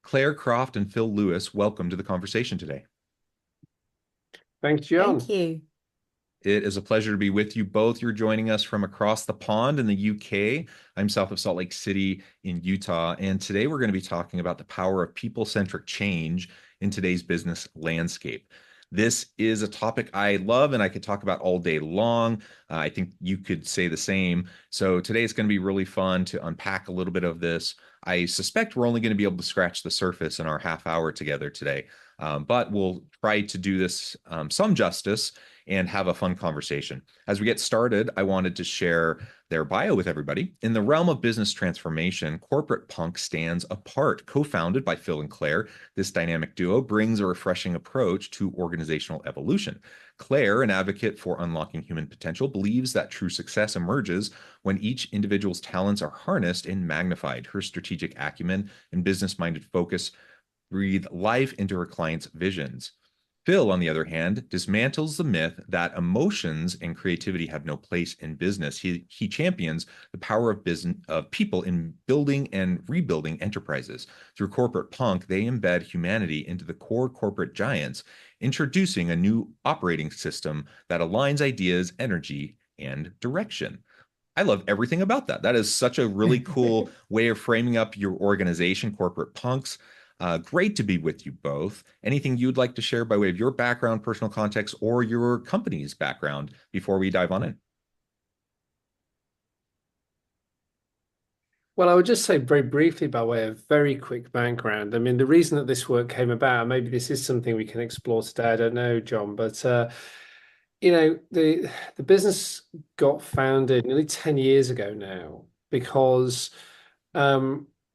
Claire Croft and Phil Lewis, welcome to the conversation today. Thanks, John. Thank you. It is a pleasure to be with you both. You're joining us from across the pond in the UK. I'm south of Salt Lake City in Utah. And today we're going to be talking about the power of people-centric change in today's business landscape. This is a topic I love and I could talk about all day long. I think you could say the same. So today it's going to be really fun to unpack a little bit of this. I suspect we're only going to be able to scratch the surface in our half hour together today, but we'll try to do this some justice and have a fun conversation. As we get started, I wanted to share their bio with everybody. In the realm of business transformation, Corporate Punk stands apart. Co-founded by Phil and Claire, this dynamic duo brings a refreshing approach to organizational evolution. Claire, an advocate for unlocking human potential, believes that true success emerges when each individual's talents are harnessed and magnified. Her strategic acumen and business-minded focus breathe life into her clients' visions. Phil, on the other hand, dismantles the myth that emotions and creativity have no place in business. He champions the power of people in building and rebuilding enterprises. Through Corporate Punk, they embed humanity into the core corporate giants, introducing a new operating system that aligns ideas, energy, and direction. I love everything about that. That is such a really cool way of framing up your organization, Corporate Punks. Great to be with you both. Anything you'd like to share by way of your background, personal context, or your company's background before we dive on in? Well, I would just say very briefly by way of very quick background. I mean, the reason that this work came about, maybe this is something we can explore today. I don't know, John, but the business got founded nearly 10 years ago now because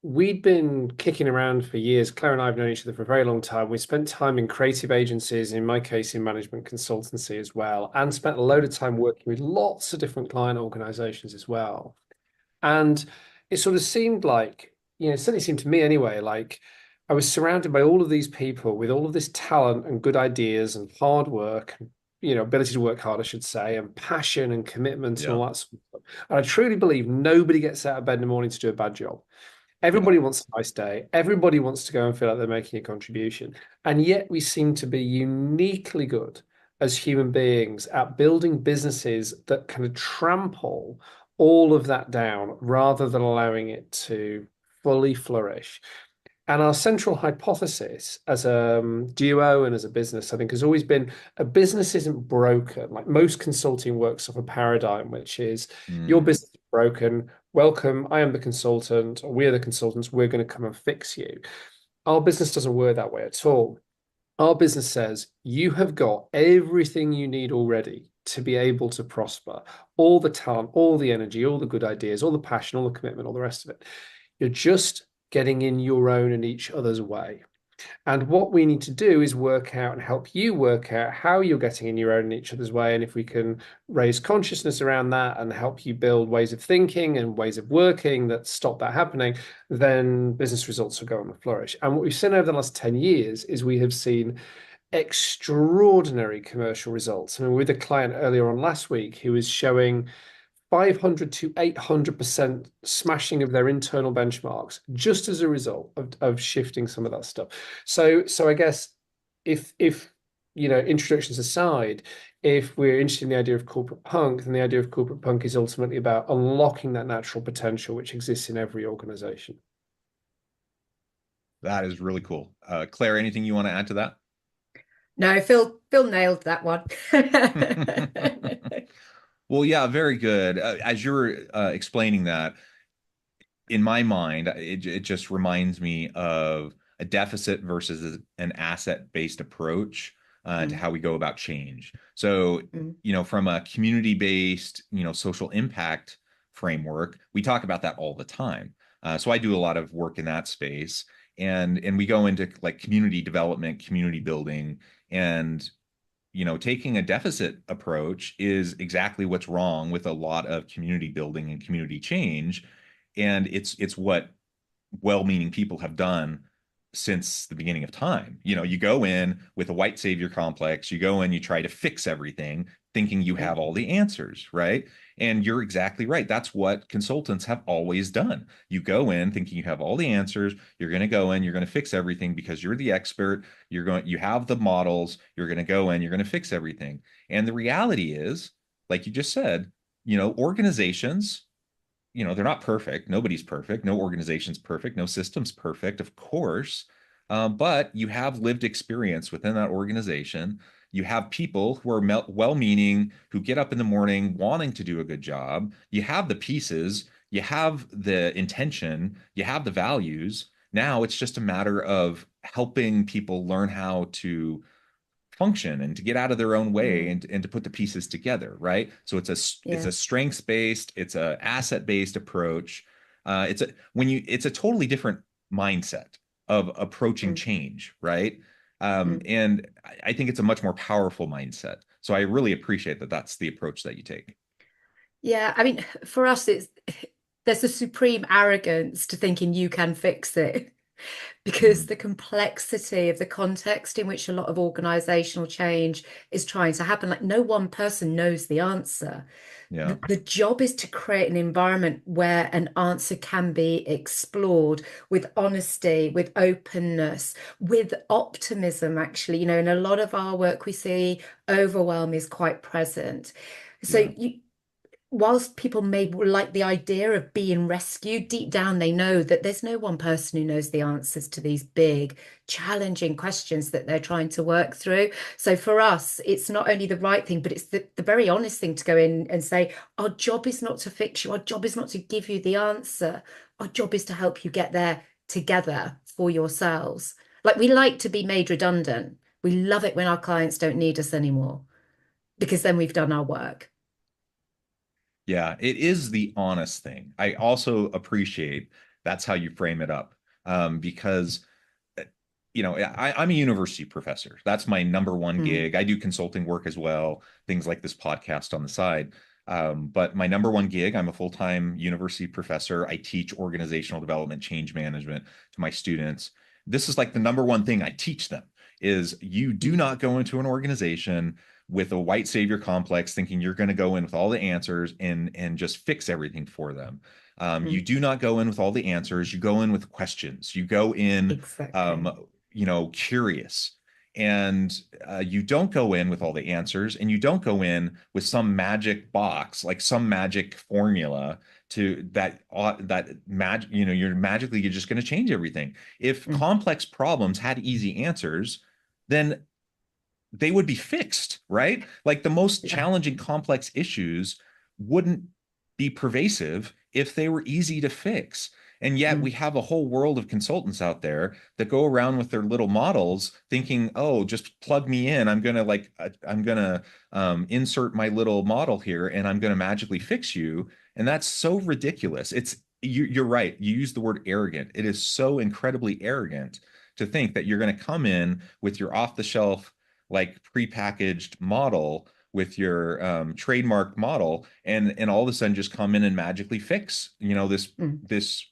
we'd been kicking around for years. Claire and I have known each other for a very long time. We spent time in creative agencies, in my case, in management consultancy as well, and spent a load of time working with lots of different client organizations as well. And it sort of seemed like, it certainly seemed to me anyway, like I was surrounded by all of these people with all of this talent and good ideas and hard work, ability to work hard, I should say, and passion and commitment and all that sort of stuff. And I truly believe nobody gets out of bed in the morning to do a bad job. Everybody wants a nice day. Everybody wants to go and feel like they're making a contribution. And yet we seem to be uniquely good as human beings at building businesses that kind of trample all of that down rather than allowing it to fully flourish. And our central hypothesis as a duo and as a business, I think, has always been a business isn't broken. Like most consulting works off a paradigm, which is your business is broken. Welcome, I am the consultant, or we're the consultants, we're going to come and fix you. Our business doesn't work that way at all. Our business says you have got everything you need already to be able to prosper, all the talent, all the energy, all the good ideas, all the passion, all the commitment, all the rest of it. You're just getting in your own and each other's way. And what we need to do is work out and help you work out how you're getting in your own and each other's way. And if we can raise consciousness around that and help you build ways of thinking and ways of working that stop that happening, then business results will go on to flourish. And what we've seen over the last 10 years is we have seen extraordinary commercial results. I mean, with a client earlier on last week who was showing 500 to 800% smashing of their internal benchmarks just as a result of shifting some of that stuff. So I guess if introductions aside, if we're interested in the idea of corporate punk, then the idea of corporate punk is ultimately about unlocking that natural potential which exists in every organization. That is really cool. Claire, anything you want to add to that? No, Phil nailed that one. Well, yeah, very good. As you're explaining that, in my mind, it just reminds me of a deficit versus an asset-based approach to how we go about change. So, from a community-based, social impact framework, we talk about that all the time. So I do a lot of work in that space, and we go into like community development, community building, and taking a deficit approach is exactly what's wrong with a lot of community building and community change. And it's what well-meaning people have done since the beginning of time. You go in with a white savior complex, you go in, you try to fix everything, thinking you have all the answers, right? And you're exactly right. That's what consultants have always done. You go in thinking you have all the answers, you're going to go in, you're going to fix everything because you're the expert, you have the models, you're going to go in, you're going to fix everything. And the reality is, like you just said, organizations, they're not perfect. Nobody's perfect. No organization's perfect. No system's perfect, of course. But you have lived experience within that organization. You have people who are well-meaning, who get up in the morning wanting to do a good job. You have the pieces, you have the intention, you have the values. Now it's just a matter of helping people learn how to function and to get out of their own way and to put the pieces together, right? So it's a strengths based, it's a asset based approach. It's a totally different mindset of approaching change, right? And I think it's a much more powerful mindset. So I really appreciate that that's the approach that you take. Yeah, I mean, for us, there's a supreme arrogance to thinking you can fix it. Because the complexity of the context in which a lot of organizational change is trying to happen, like no one person knows the answer. Yeah. The job is to create an environment where an answer can be explored with honesty, with openness, with optimism, actually. In a lot of our work, we see overwhelm is quite present. So Yeah. Whilst people may like the idea of being rescued, deep down they know that there's no one person who knows the answers to these big, challenging questions that they're trying to work through. So for us, it's not only the right thing, but it's the very honest thing to go in and say, our job is not to fix you. Our job is not to give you the answer. Our job is to help you get there together for yourselves. Like, we like to be made redundant. We love it when our clients don't need us anymore, because then we've done our work. Yeah, it is the honest thing. I also appreciate that's how you frame it up. Because I'm a university professor. That's my number one gig. I do consulting work as well, things like this podcast on the side. But my number one gig, I'm a full-time university professor. I teach organizational development, change management to my students. This is like the number one thing I teach them is you do not go into an organization with a white savior complex thinking you're going to go in with all the answers and just fix everything for them. You do not go in with all the answers. You go in with questions. You go in curious, and you don't go in with all the answers, and you don't go in with some magic box, like some magic formula to you're just going to change everything. If complex problems had easy answers, then they would be fixed, right? Like the most challenging complex issues wouldn't be pervasive if they were easy to fix. And yet we have a whole world of consultants out there that go around with their little models thinking, oh, just plug me in. I'm going to insert my little model here and I'm going to magically fix you. And that's so ridiculous. You're right. You use the word arrogant. It is so incredibly arrogant to think that you're going to come in with your off the shelf, like prepackaged model with your trademark model and all of a sudden just come in and magically fix this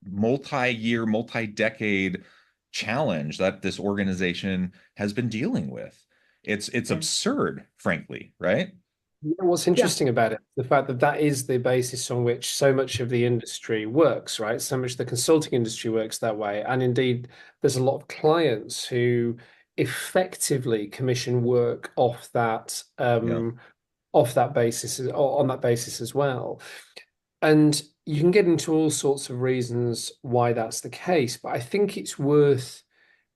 multi-year, multi-decade challenge that this organization has been dealing with. It's absurd, frankly, right? What's interesting about it, the fact that that is the basis on which so much of the industry works, right? So much of the consulting industry works that way. And indeed, there's a lot of clients who effectively commission work off that basis, or on that basis as well. And you can get into all sorts of reasons why that's the case, but I think it's worth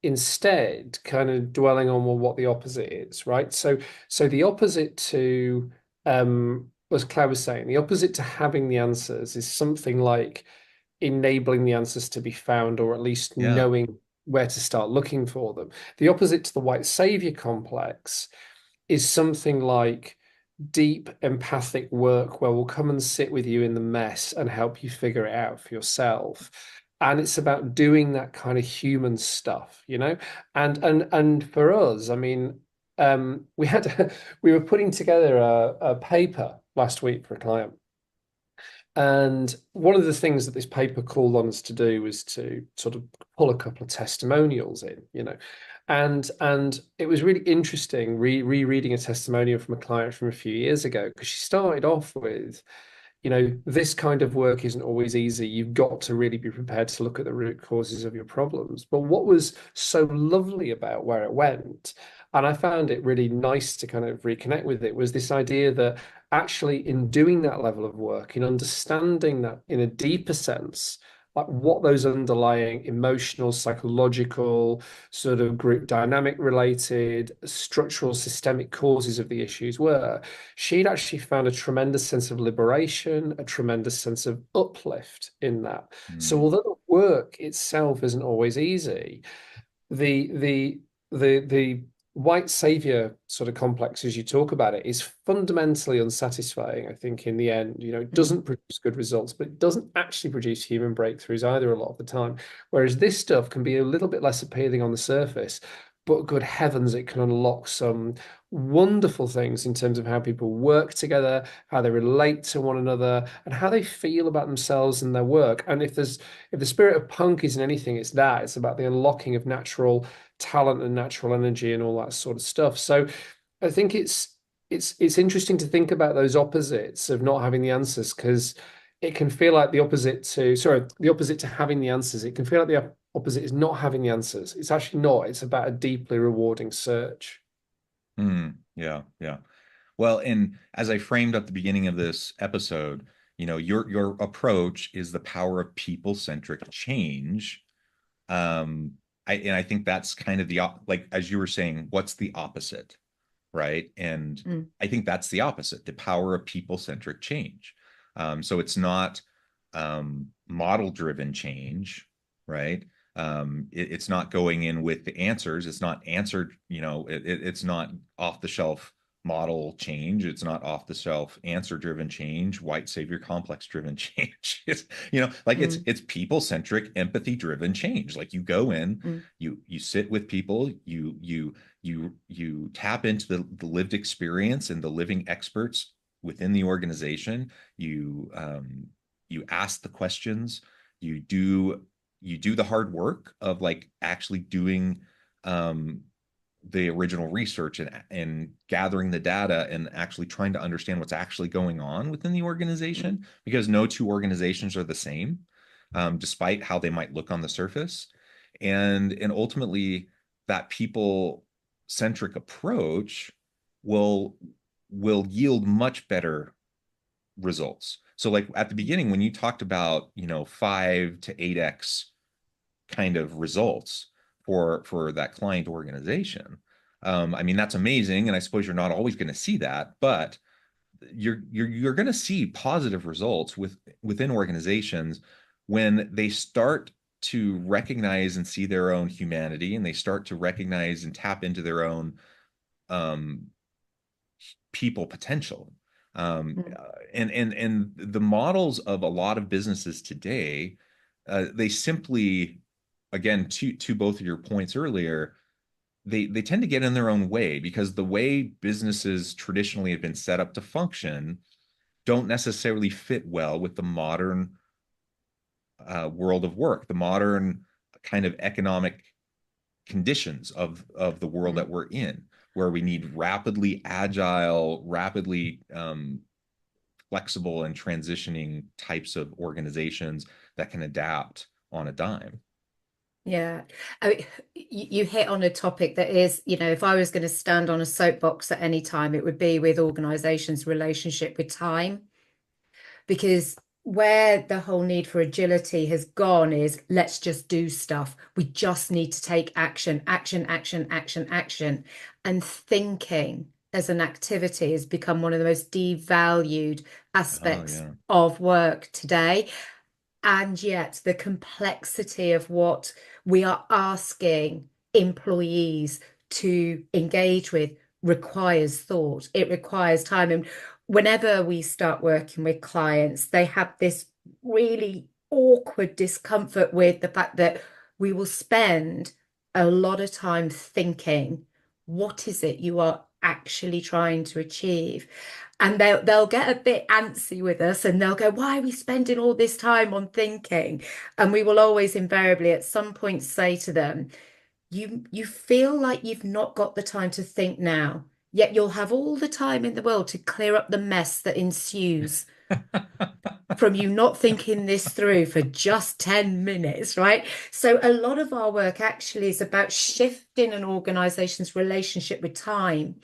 instead kind of dwelling on what the opposite is, right? So the opposite to as Claire was saying, the opposite to having the answers is something like enabling the answers to be found, or at least knowing where to start looking for them. The opposite to the white savior complex is something like deep empathic work where we'll come and sit with you in the mess and help you figure it out for yourself. And it's about doing that kind of human stuff, and for us, I mean, we were putting together a paper last week for a client, And one of the things that this paper called on us to do was to sort of pull a couple of testimonials in, and it was really interesting rereading a testimonial from a client from a few years ago, because she started off with, this kind of work isn't always easy. You've got to really be prepared to look at the root causes of your problems. But what was so lovely about where it went, and I found it really nice to kind of reconnect with it, was this idea that actually in doing that level of work, in understanding that in a deeper sense, like what those underlying emotional, psychological, sort of group dynamic related, structural, systemic causes of the issues were, she'd actually found a tremendous sense of liberation, a tremendous sense of uplift in that. So Mm. although the work itself isn't always easy, the white savior sort of complex, as you talk about it, is fundamentally unsatisfying, I think, in the end. It Mm. doesn't produce good results, but it doesn't actually produce human breakthroughs either a lot of the time. Whereas this stuff can be a little bit less appealing on the surface, but good heavens, it can unlock some wonderful things in terms of how people work together, how they relate to one another, and how they feel about themselves and their work. And if the spirit of punk isn't anything, it's that. It's about the unlocking of natural talent and natural energy and all that sort of stuff. So I think it's interesting to think about those opposites of not having the answers, because it can feel like the opposite to, sorry, the opposite to having the answers. It can feel like the opposite is not having the answers. It's actually not. It's about a deeply rewarding search. Mm. Yeah, yeah. Well, and as I framed at the beginning of this episode, your approach is the power of people-centric change. Um, I think that's kind of like as you were saying, what's the opposite, right? And Mm. I think that's the opposite, the power of people-centric change. So it's not model-driven change, right? It's not going in with the answers. It's not answered, it's not off-the-shelf model change. It's not off-the-shelf answer-driven change, white savior complex-driven change. Mm. It's people-centric, empathy-driven change. Like you go in, Mm. you sit with people, you tap into the lived experience and the living experts within the organization. You ask the questions. You do the hard work of like actually doing um, the original research and gathering the data and actually trying to understand what's actually going on within the Mm. organization, because no two organizations are the same, despite how they might look on the surface. And ultimately, that people centric approach will will yield much better results. So like at the beginning, when you talked about, 5 to 8x kind of results for that client organization, I mean, that's amazing. And I suppose you're not always going to see that, but you're going to see positive results within organizations when they start to recognize and see their own humanity, and they start to recognize and tap into their own um, people potential. Mm. And the models of a lot of businesses today, they simply, again, to both of your points earlier, they tend to get in their own way, because the way businesses traditionally have been set up to function don't necessarily fit well with the modern world of work, the modern kind of economic conditions of the world Mm. that we're in, where we need rapidly agile, rapidly flexible and transitioning types of organizations that can adapt on a dime. Yeah. I mean, you hit on a topic that is, if I was going to stand on a soapbox at any time, it would be with organizations' relationship with time. Because where the whole need for agility has gone is let's just do stuff. We just need to take action, action, action, action, action. And thinking as an activity has become one of the most devalued Oh aspects yeah. of work today. And yet, the complexity of what we are asking employees to engage with requires thought. It requires time. And whenever we start working with clients, they have this really awkward discomfort with the fact that we will spend a lot of time thinking, what is it you are actually trying to achieve. And they'll get a bit antsy with us and they'll go, why are we spending all this time on thinking? And we will always invariably at some point say to them, you feel like you've not got the time to think now, yet you'll have all the time in the world to clear up the mess that ensues from you not thinking this through for just 10 minutes, right? So a lot of our work actually is about shifting an organization's relationship with time.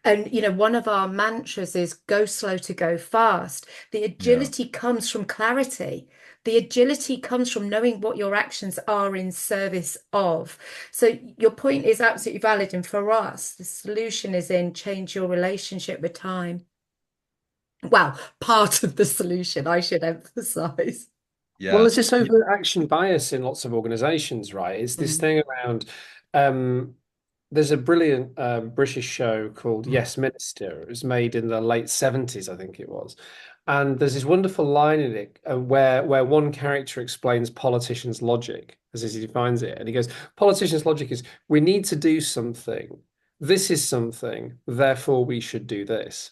And, one of our mantras is go slow to go fast. The Yeah. agility comes from clarity. The agility comes from knowing what your actions are in service of. So your point is absolutely valid. And for us, the solution is in change your relationship with time. Well, part of the solution, I should emphasize. Well, Yeah. there's this overt action bias in lots of organizations, right? It's this Mm. thing around there's a brilliant British show called Yes Minister. It was made in the late 70s, I think it was. And there's this wonderful line in it where one character explains politicians' logic as he defines it. And he goes, politicians' logic is we need to do something. This is something, therefore we should do this.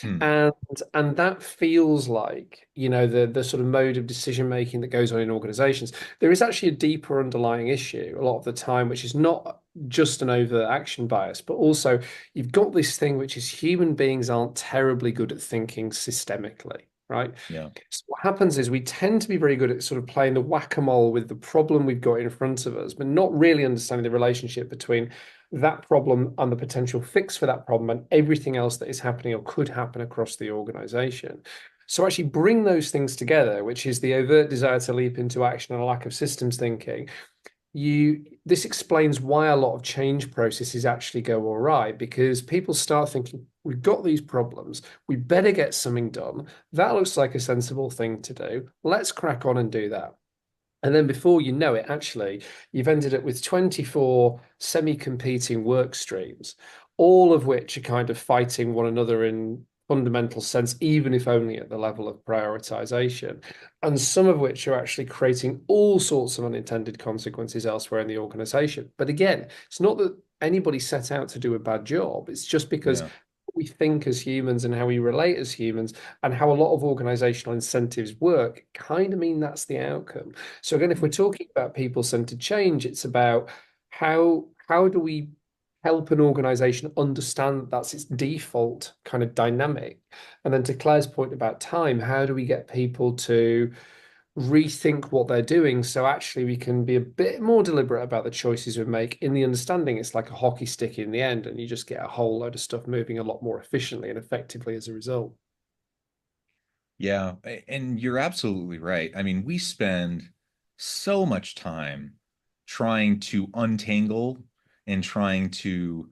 Hmm. And that feels like, the sort of mode of decision making that goes on in organizations. There is actually a deeper underlying issue a lot of the time, which is not just an overt action bias, but also you've got this thing which is human beings aren't terribly good at thinking systemically, right? Yeah. So what happens is we tend to be very good at sort of playing the whack-a-mole with the problem we've got in front of us, but not really understanding the relationship between that problem and the potential fix for that problem and everything else that is happening or could happen across the organization. So actually bring those things together, which is the overt desire to leap into action and a lack of systems thinking. This explains why a lot of change processes actually go all right, because people start thinking, we've got these problems, we better get something done. That looks like a sensible thing to do. Let's crack on and do that. And then before you know it, actually, you've ended up with 24 semi-competing work streams, all of which are kind of fighting one another in fundamental sense, even if only at the level of prioritization, and some of which are actually creating all sorts of unintended consequences elsewhere in the organization. But again, it's not that anybody set out to do a bad job. It's just because Yeah. we think as humans and how we relate as humans and how a lot of organizational incentives work kind of mean that's the outcome. So again, if we're talking about people-centered change, it's about how do we help an organization understand that that's its default kind of dynamic? And then to Claire's point about time, how do we get people to rethink what they're doing so actually we can be a bit more deliberate about the choices we make in the understanding it's like a hockey stick in the end and you just get a whole load of stuff moving a lot more efficiently and effectively as a result. Yeah. And you're absolutely right. I mean, we spend so much time trying to untangle and trying to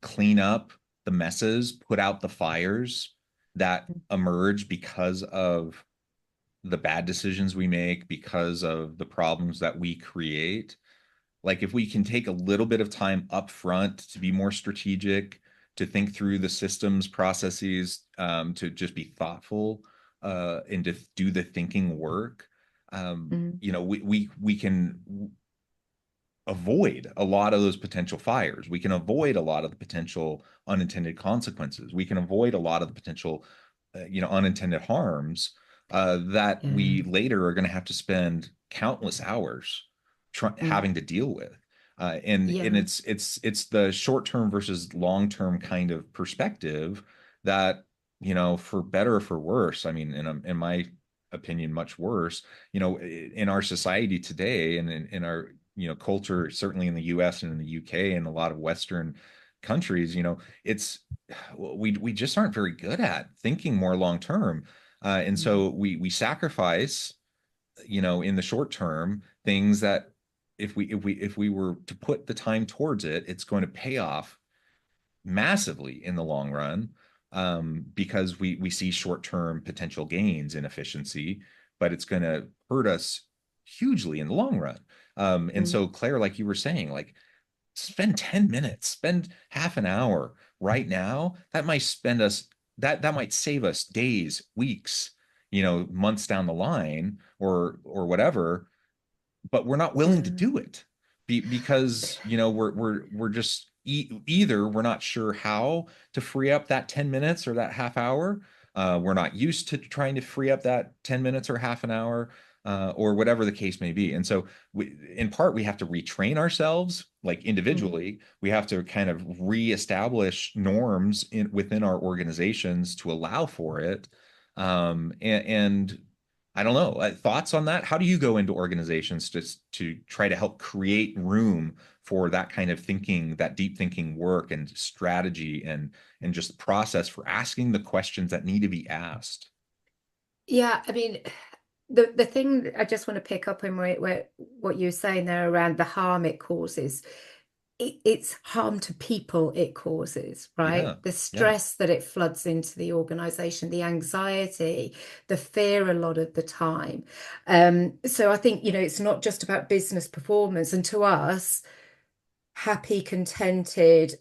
clean up the messes, put out the fires that emerge because of the bad decisions we make, because of the problems that we create. Like if we can take a little bit of time up front to be more strategic, to think through the systems processes, to just be thoughtful, and to do the thinking work, Mm. we can avoid a lot of those potential fires. We can avoid a lot of the potential unintended consequences. We can avoid a lot of the potential, unintended harms that Yeah. we later are going to have to spend countless hours Mm. having to deal with. And Yeah. it's the short term versus long term kind of perspective that, for better or for worse. I mean, in my opinion, much worse. In our society today, and in our culture, certainly in the U.S. and in the U.K. and a lot of Western countries, it's we just aren't very good at thinking more long term, and Mm. so we sacrifice, in the short term, things that if we were to put the time towards it, it's going to pay off massively in the long run, because we see short-term potential gains in efficiency, but it's going to hurt us hugely in the long run. And Mm. so, Claire, like you were saying, like spend 10 minutes, spend half an hour right now. That might save us days, weeks, months down the line, or whatever, but we're not willing to Yeah. do it because we're just either we're not sure how to free up that 10 minutes or that half hour. We're not used to trying to free up that 10 minutes or half an hour, or whatever the case may be. And so in part, we have to retrain ourselves, like individually. We have to kind of reestablish norms within our organizations to allow for it. And I don't know, thoughts on that? How do you go into organizations to try to help create room for that kind of thinking, that deep thinking work and strategy and just process for asking the questions that need to be asked? Yeah, I mean, the thing I just want to pick up on where what you were saying there around the harm it causes. It's harm to people it causes, right? Yeah, The yeah, stress that it floods into the organization, the anxiety, the fear a lot of the time. So I think, it's not just about business performance. And to us, happy, contented,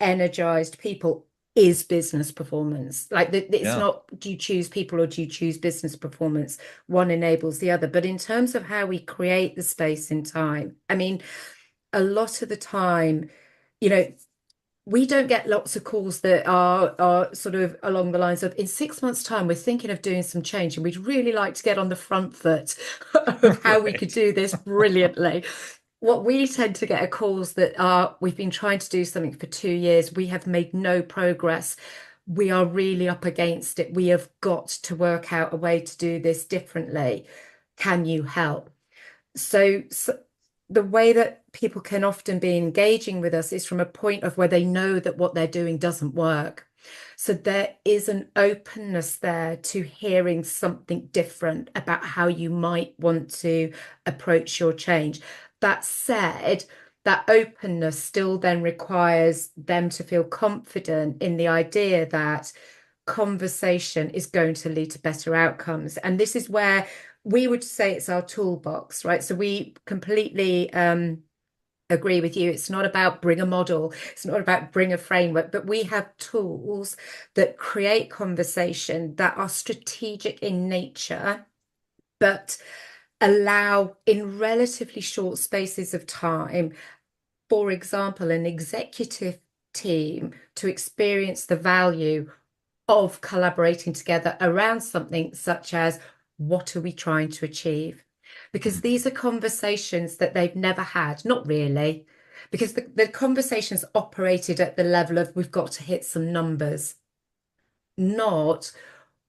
energized people is business performance. Like it's yeah, not, do you choose people or do you choose business performance? One enables the other. But in terms of how we create the space in time, I mean, a lot of the time, you know, we don't get lots of calls that are sort of along the lines of, in 6 months' time, we're thinking of doing some change and we'd really like to get on the front foot of how we could right. do this brilliantly. What we tend to get are calls that are, we've been trying to do something for 2 years, we have made no progress. We are really up against it. We have got to work out a way to do this differently. Can you help? So the way that people can often be engaging with us is from a point of where they know that what they're doing doesn't work. So there is an openness there to hearing something different about how you might want to approach your change. That said, that openness still then requires them to feel confident in the idea that conversation is going to lead to better outcomes. And this is where we would say it's our toolbox, right? So we completely agree with you. It's not about bring a model, it's not about bring a framework, but we have tools that create conversation that are strategic in nature, but allow in relatively short spaces of time, for example, an executive team to experience the value of collaborating together around something such as, what are we trying to achieve? Because these are conversations that they've never had, not really, because the conversations operated at the level of, we've got to hit some numbers, not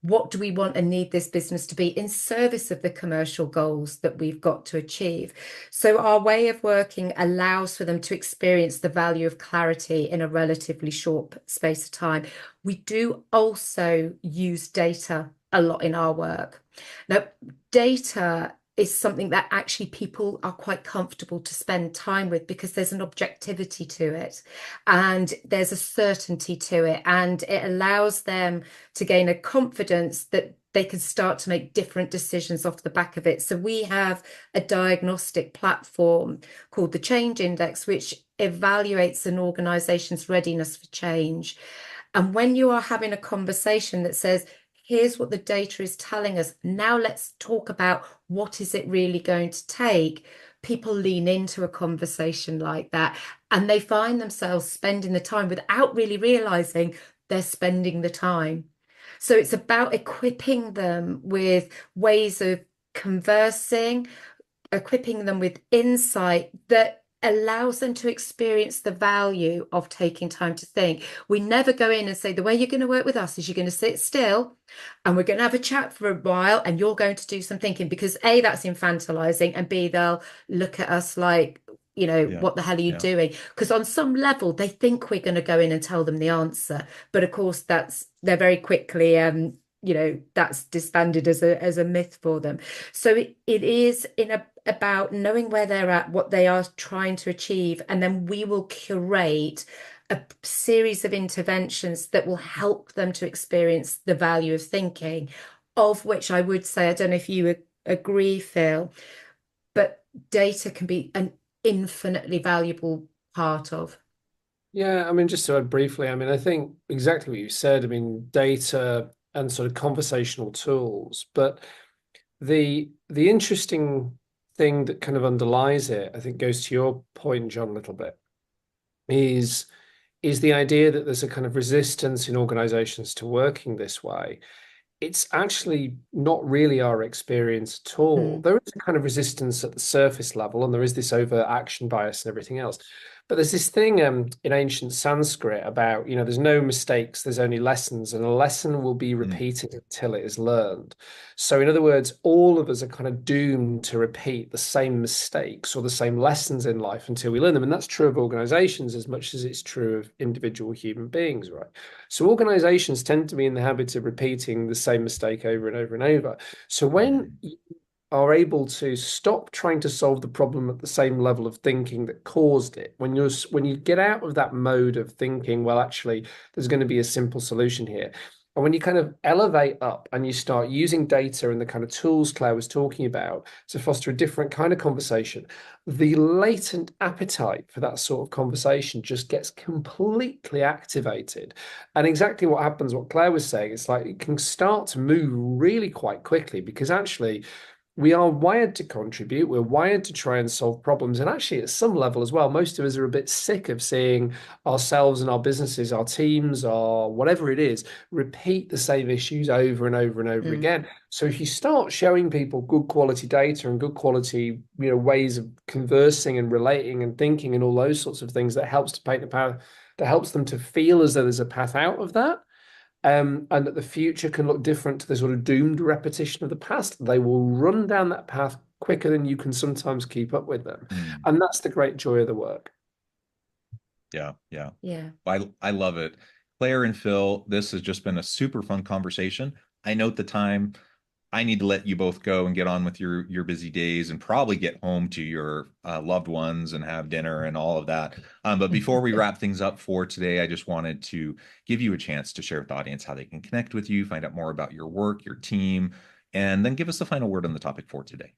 what do we want and need this business to be in service of the commercial goals that we've got to achieve. So our way of working allows for them to experience the value of clarity in a relatively short space of time. We do also use data a lot in our work. Now, data is something that actually people are quite comfortable to spend time with because there's an objectivity to it and there's a certainty to it, and it allows them to gain a confidence that they can start to make different decisions off the back of it. So we have a diagnostic platform called the Change Index, which evaluates an organization's readiness for change. And when you are having a conversation that says, here's what the data is telling us, now let's talk about what is it really going to take, people lean into a conversation like that and they find themselves spending the time without really realizing they're spending the time. So it's about equipping them with ways of conversing, equipping them with insight that allows them to experience the value of taking time to think. We never go in and say, the way you're going to work with us is you're going to sit still and we're going to have a chat for a while and you're going to do some thinking, because A, that's infantilizing, and B, they'll look at us like, Yeah, what the hell are you yeah, doing? Because on some level, they think we're going to go in and tell them the answer. But of course, they're very quickly, that's disbanded as a myth for them. So it is about knowing where they're at, what they are trying to achieve, and then we will curate a series of interventions that will help them to experience the value of thinking, of which I would say, I don't know if you agree, Phil, but data can be an infinitely valuable part of. Yeah, I mean, just to add briefly, I mean, I think exactly what you said. I mean, data and sort of conversational tools, but the interesting thing that kind of underlies it, I think, goes to your point, John, a little bit, is the idea that there's a kind of resistance in organizations to working this way. It's actually not really our experience at all. There is a kind of resistance at the surface level, and there is this over action bias and everything else. But there's this thing in ancient Sanskrit about, there's no mistakes, there's only lessons, and a lesson will be repeated until it is learned. So, in other words, all of us are kind of doomed to repeat the same mistakes or the same lessons in life until we learn them. And that's true of organizations as much as it's true of individual human beings, right? So organizations tend to be in the habit of repeating the same mistake over and over and over. So when you are able to stop trying to solve the problem at the same level of thinking that caused it, when you get out of that mode of thinking, well, actually, there's going to be a simple solution here. And when you kind of elevate up and you start using data and the kind of tools Claire was talking about to foster a different kind of conversation, the latent appetite for that sort of conversation just gets completely activated. And exactly what happens, what Claire was saying, it's like it can start to move really quite quickly because actually we are wired to contribute. We're wired to try and solve problems. And actually, at some level as well, most of us are a bit sick of seeing ourselves and our businesses, our teams, or whatever it is, repeat the same issues over and over and over again. So if you start showing people good quality data and good quality, ways of conversing and relating and thinking and all those sorts of things, that helps to paint the path, that helps them to feel as though there's a path out of that. And that the future can look different to the sort of doomed repetition of the past. They will run down that path quicker than you can sometimes keep up with them. And that's the great joy of the work. Yeah. Yeah. I love it. Claire and Phil, this has just been a super fun conversation. I note the time. I need to let you both go and get on with your busy days and probably get home to your loved ones and have dinner and all of that. But before we wrap things up for today, I just wanted to give you a chance to share with the audience how they can connect with you, find out more about your work, your team, and then give us the final word on the topic for today.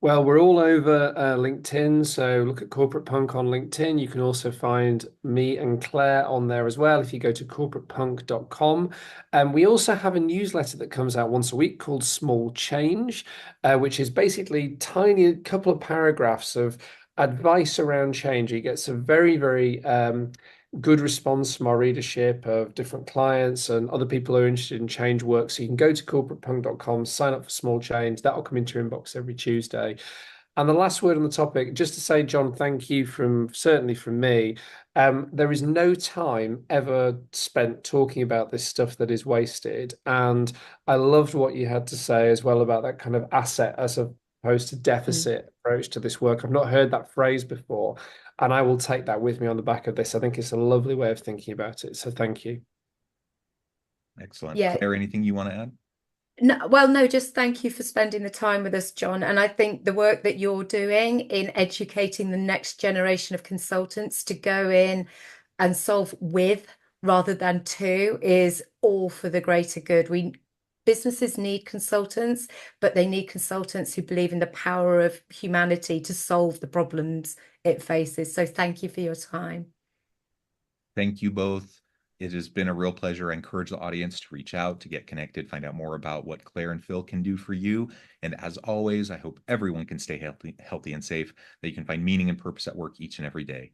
Well, we're all over LinkedIn, so look at Corporate Punk on LinkedIn. You can also find me and Claire on there as well if you go to corporatepunk.com. And we also have a newsletter that comes out once a week called Small Change, which is basically tiny couple of paragraphs of advice around change. It gets a very, very good response from our readership of different clients and other people who are interested in change work. So you can go to corporatepunk.com, sign up for Small Change. That'll come into your inbox every Tuesday. And the last word on the topic, just to say, John, thank you certainly from me. There is no time ever spent talking about this stuff that is wasted. And I loved what you had to say as well about that kind of asset as opposed to deficit approach to this work. I've not heard that phrase before. And I will take that with me on the back of this. I think it's a lovely way of thinking about it. So thank you. Excellent. Yeah. Claire, anything you want to add? No, just thank you for spending the time with us, John. And I think the work that you're doing in educating the next generation of consultants to go in and solve with rather than to is all for the greater good. Businesses need consultants, but they need consultants who believe in the power of humanity to solve the problems it faces. So thank you for your time. Thank you both. It has been a real pleasure. I encourage the audience to reach out, to get connected, find out more about what Claire and Phil can do for you. And as always, I hope everyone can stay healthy and safe, that you can find meaning and purpose at work each and every day.